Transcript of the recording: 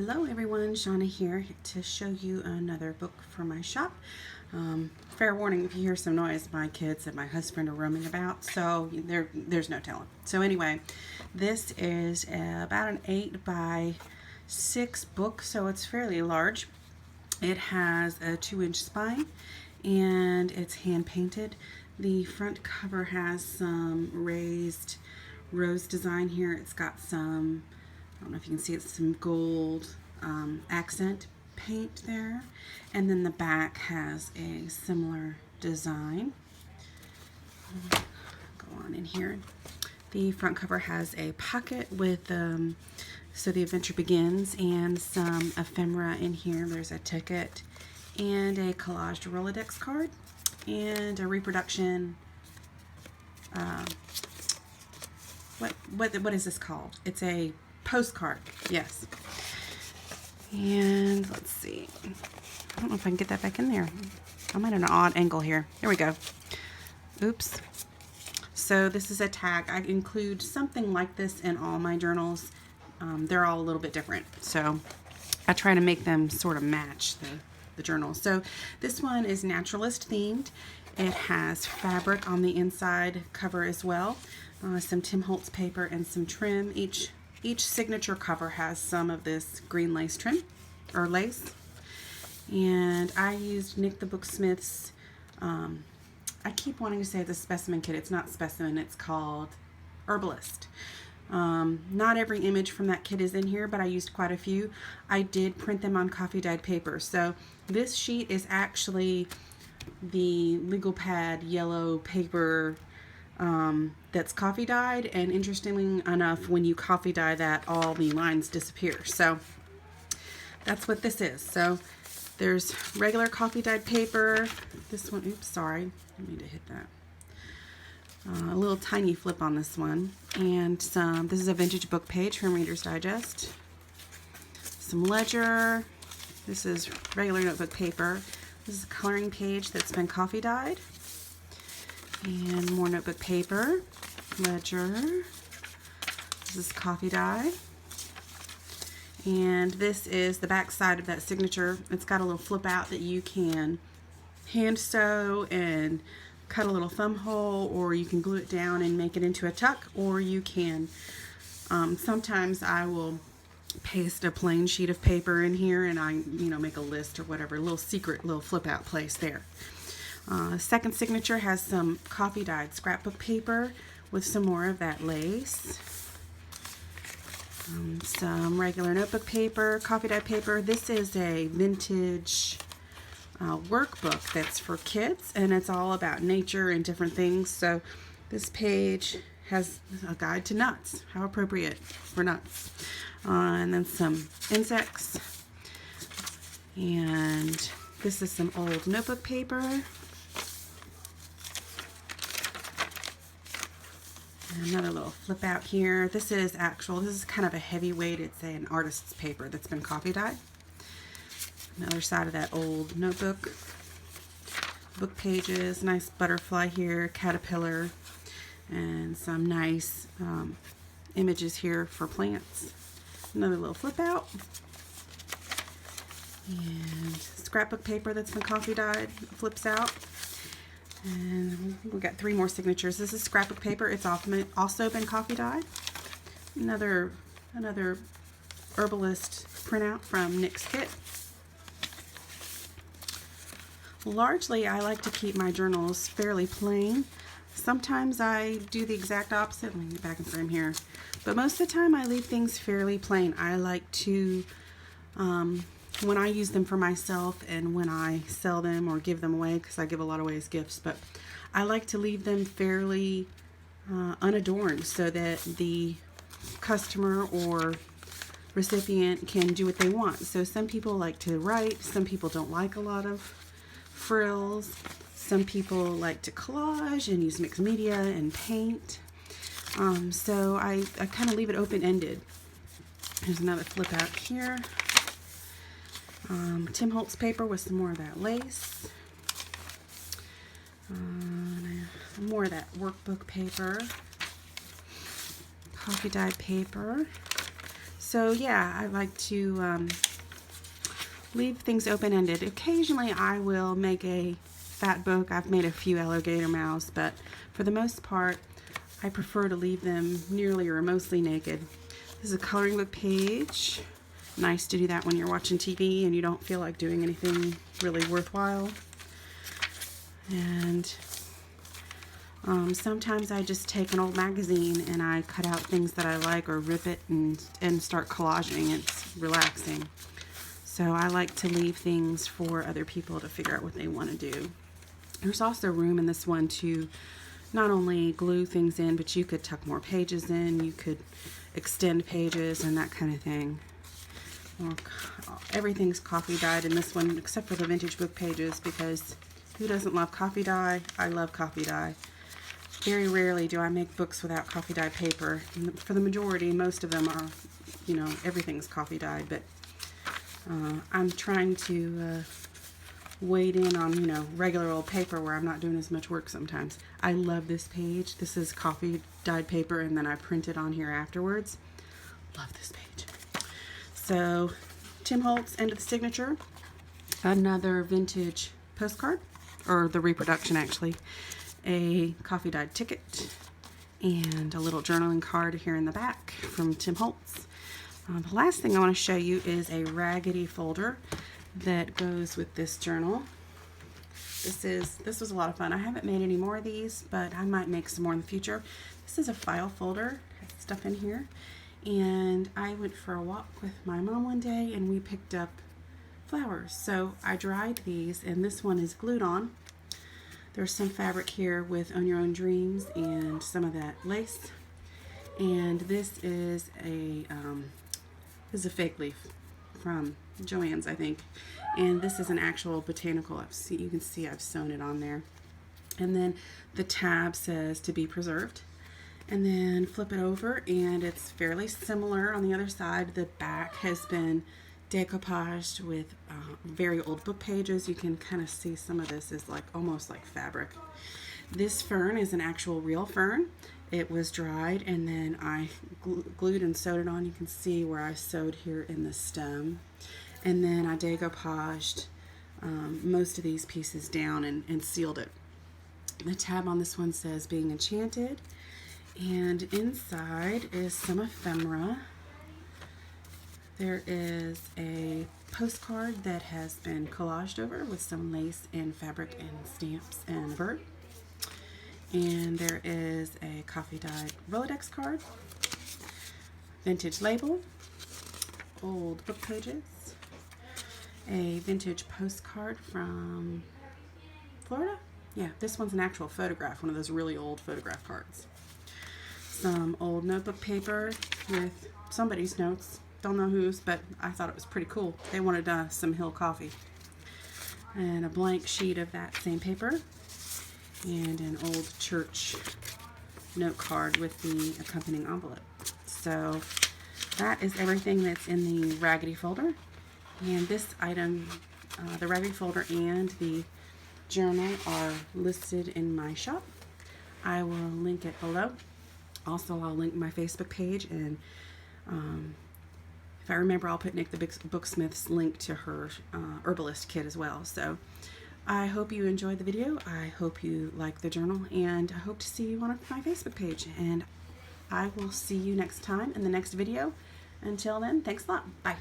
Hello everyone, Shauna here to show you another book from my shop. Fair warning, if you hear some noise, my kids and my husband are roaming about, so there's no telling. So anyway, this is about an 8 by 6 book, so it's fairly large. It has a 2-inch spine and it's hand painted. The front cover has some raised rose design here. It's got some, I don't know if you can see, it's some gold accent paint there, and then the back has a similar design. Go on in here. The front cover has a pocket with so the adventure begins, and some ephemera in here. There's a ticket and a collaged Rolodex card and a reproduction. What is this called? It's a postcard. Yes. And let's see. I don't know if I can get that back in there. I'm at an odd angle here. There we go. Oops. So this is a tag. I include something like this in all my journals. They're all a little bit different, so I try to make them sort of match the journal. So this one is naturalist themed. It has fabric on the inside cover as well, some Tim Holtz paper and some trim. Each signature cover has some of this green lace trim or lace, and I used Nikthebooksmith's. I keep wanting to say it's a specimen kit. It's not specimen. It's called Herbalist. Not every image from that kit is in here, but I used quite a few. I did print them on coffee dyed paper. So this sheet is actually the legal pad yellow paper that's coffee dyed, and interestingly enough, when you coffee dye that, all the lines disappear. So that's what this is. So there's regular coffee dyed paper. This one, oops, sorry, I need to hit that. A little tiny flip on this one, and this is a vintage book page from Reader's Digest. Some ledger. This is regular notebook paper. This is a coloring page that's been coffee dyed. And more notebook paper. Ledger. This is coffee dye. And this is the back side of that signature. It's got a little flip out that you can hand sew and cut a little thumb hole, or you can glue it down and make it into a tuck, or you can, sometimes I will paste a plain sheet of paper in here and I, make a list or whatever, a little secret little flip out place there. Second signature has some coffee dyed scrapbook paper with some more of that lace. Some regular notebook paper, coffee dyed paper. This is a vintage workbook that's for kids, and it's all about nature and different things. So this page has a guide to nuts. How appropriate for nuts. And then some insects. And this is some old notebook paper. Another little flip out here. This is kind of a heavyweight. It's an artist's paper that's been coffee dyed. Another side of that old notebook. Book pages, nice butterfly here, caterpillar, and some nice images here for plants. Another little flip out. And scrapbook paper that's been coffee dyed, flips out. And we've got 3 more signatures. This is scrapbook paper. It's also been coffee dyed. Another Herbalist printout from Nick's kit. Largely, I like to keep my journals fairly plain. Sometimes I do the exact opposite. Let me get back in frame here. But most of the time, I leave things fairly plain. I like to, when I use them for myself and when I sell them or give them away, because I give a lot away as gifts, but I like to leave them fairly unadorned so that the customer or recipient can do what they want. So some people like to write, some people don't like a lot of frills, some people like to collage and use mixed media and paint. So I kind of leave it open-ended. Here's another flip out here. Tim Holtz paper with some more of that lace. More of that workbook paper. Coffee dyed paper. So yeah, I like to leave things open-ended. Occasionally I will make a fat book. I've made a few alligator mouths, but for the most part I prefer to leave them nearly or mostly naked. This is a coloring book page. Nice to do that when you're watching TV and you don't feel like doing anything really worthwhile. And sometimes I just take an old magazine and I cut out things that I like or rip it and start collaging. It's relaxing. So I like to leave things for other people to figure out what they want to do. There's also room in this one to not only glue things in, but you could tuck more pages in, you could extend pages and that kind of thing. Well, everything's coffee dyed in this one except for the vintage book pages, because who doesn't love coffee dye? I love coffee dye. Very rarely do I make books without coffee dye paper. For the majority, most of them are, you know, everything's coffee dyed, but I'm trying to wade in on, you know, regular old paper where I'm not doing as much work sometimes. I love this page. This is coffee dyed paper and then I print it on here afterwards. Love this page. So, Tim Holtz, End of the Signature. Another vintage postcard, or the reproduction actually. A coffee dyed ticket and a little journaling card here in the back from Tim Holtz. The last thing I want to show you is a raggedy folder that goes with this journal. This was a lot of fun. I haven't made any more of these, but I might make some more in the future. This is a file folder, has stuff in here, and I went for a walk with my mom one day and we picked up flowers. So I dried these and this one is glued on. There's some fabric here with Own Your Own Dreams and some of that lace. And this is a fake leaf from Joann's, I think. And this is an actual botanical. You can see I've sewn it on there. And then the tab says to be preserved. And then flip it over and it's fairly similar on the other side. The back has been decoupaged with very old book pages. You can kind of see some of this is like almost like fabric. This fern is an actual real fern. It was dried and then I glued and sewed it on. You can see where I sewed here in the stem. And then I decoupaged most of these pieces down and sealed it. The tab on this one says Being Enchanted. And inside is some ephemera. There is a postcard that has been collaged over with some lace and fabric and stamps and a bird. And there is a coffee dyed Rolodex card, vintage label, old book pages, a vintage postcard from Florida. Yeah, this one's an actual photograph, one of those really old photograph cards. Some old notebook paper with somebody's notes. Don't know whose, but I thought it was pretty cool. They wanted some Hill coffee. And a blank sheet of that same paper. And an old church note card with the accompanying envelope. So that is everything that's in the raggedy folder. And this item, the raggedy folder and the journal are listed in my shop. I will link it below. Also, I'll link my Facebook page, and if I remember, I'll put Nikthebooksmith's link to her Herbalist kit as well. So I hope you enjoyed the video. I hope you like the journal, and I hope to see you on my Facebook page. And I will see you next time in the next video. Until then, thanks a lot. Bye.